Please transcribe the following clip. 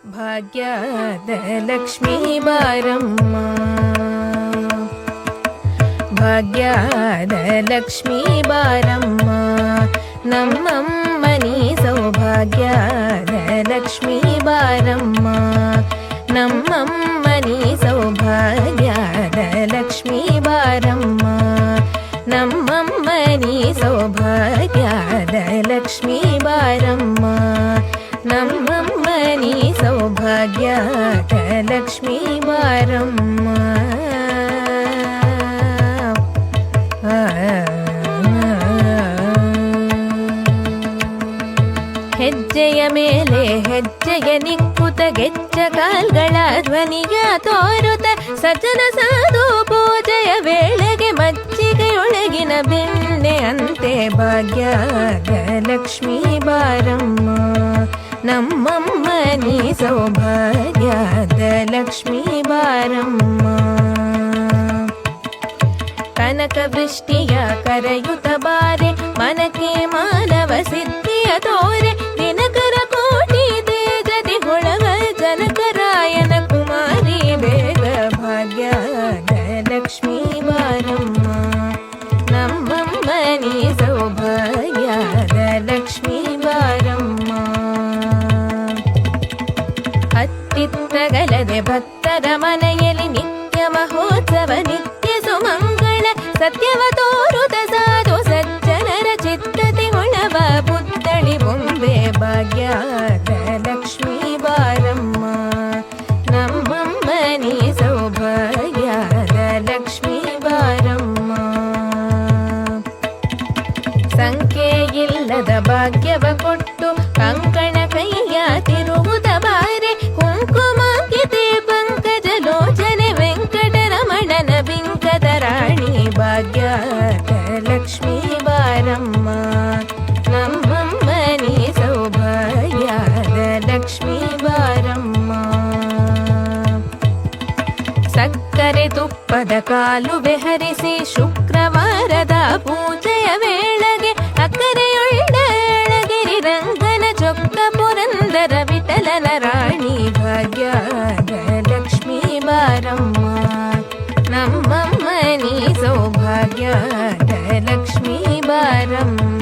ಭಾಗ್ಯದ ಲಕ್ಷ್ಮೀ ಬಾರಮ್ಮ, ಭಾಗ್ಯದ ಲಕ್ಷ್ಮೀ ಬಾರಮ್ಮ, ನಮ್ಮಮ್ಮನಿ ಸೌಭಾಗ್ಯದ ಲಕ್ಷ್ಮೀ ಬಾರಮ್ಮ, ನಮ್ಮಮ್ಮನಿ ಸೌಭಾಗ್ಯದ ಲಕ್ಷ್ಮೀ ಬಾರಮ್ಮ, ನಮ್ಮಮ್ಮನಿ ಸೌಭಾಗ್ಯದ ಲಕ್ಷ್ಮೀ ಬಾರಮ್ಮ, ನಮ್ಮಮ್ಮನಿ ಸೌಭಾಗ್ಯದ ಲಕ್ಷ್ಮೀ ಬಾರಮ್ಮ. ಹೆಜ್ಜೆಯ ಮೇಲೆ ಹೆಜ್ಜೆಯ ನಿಕ್ಕುತ ಗೆಜ್ಜ ಕಾಲ್ಗಳ ಧ್ವನಿಯ ತೋರುತ ಸಜ್ಜನ ಸಾಧು ಪೂಜೆಯ ವೇಳೆಗೆ ಮಜ್ಜಿಗೆಯೊಳಗಿನ ಬೆಣ್ಣೆ ಅಂತೆ ಭಾಗ್ಯದ ಲಕ್ಷ್ಮೀ ಬಾರಮ್ಮ, ನಮ್ಮಮ್ಮನಿ ಸೌಭಾಗ್ಯದ ಲಕ್ಷ್ಮೀ ಬಾರಮ್ಮ. ಕನಕ ವೃಷ್ಟಿಯ ಕರೆಯುತ್ತ ಬಾರೆ ಮನಕ್ಕೆ ಮಾನವ ಸಿದ್ಧಿಯ ತೋರೆ, ದಿನಕರ ಕೋಟಿ ತೇಜದಿ ಹೊಳವ ಜನಕರಾಯನ ಕುಮಾರಿ ಬೇಗ ಭಾಗ್ಯದ ಲಕ್ಷ್ಮೀ ಬಾರಮ್ಮ, ನಮ್ಮಮ್ಮನಿ ಸೌಭಾಗ್ಯದ ಲಕ್ಷ್ಮೀ ಬಾರಮ್ಮ. ಹತ್ತಿತ್ತಗಲದೆ ಭಕ್ತರ ಮನೆಯಲ್ಲಿ ನಿತ್ಯ ಮಹೋತ್ಸವ ನಿತ್ಯ ಸುಮಂಗಳ, ಸತ್ಯವ ತೋರುತ ಸಾಧು ಸಜ್ಜನರ ಚಿತ್ತತೆ ಹೊಳವ ಪುತ್ಥಳಿ ಬೊಂಬೆ ಭಾಗ್ಯದ ಲಕ್ಷ್ಮೀ ಬಾರಮ್ಮ, ನಮ್ಮಮ್ಮನಿ ಸೌಭಾಗ್ಯದ ಲಕ್ಷ್ಮೀ ಬಾರಮ್ಮ. ಸಂಖ್ಯೆಯಿಲ್ಲದ ಭಾಗ್ಯವ ಕೊಟ್ಟು ಕಂಕಣ ಕೈಯ ತಿರುವುದ ಬಾರೆ, ಕುಂಕುಮಾಂಕಿತೆ ಪಂಕಜ ಲೋಚನೆ ವೆಂಕಟರಮಣನ ಬಿಂಕದ ರಾಣಿ ಭಾಗ್ಯದ ಲಕ್ಷ್ಮೀ ಬಾರಮ್ಮ, ನಮ್ಮಮ್ಮನಿ ಸೌಭಾಗ್ಯದ ಲಕ್ಷ್ಮೀ ಬಾರಮ್ಮ. ಸಕ್ಕರೆ ತುಪ್ಪದ ಕಾಲುವೆ ಹರಿಸಿ ಶುಕ್ರವಾರದ ಪೂಜೆಯ ವೇಳೆಗೆ ಅಕ್ಕರೆಯೊಳ್ಳಗಿರಿ ರಂಗನ ಚೊಕ್ಕ ಪುರಂದರ ವಿಠಲನ ರಾಣಿ ಭಾಗ್ಯದ ಲಕ್ಷ್ಮೀ ಬಾರಮ್ಮ, ನಮ್ಮಮ್ಮನಿ ಸೌಭಾಗ್ಯದ ಲಕ್ಷ್ಮೀ ಬಾರಮ್ಮ.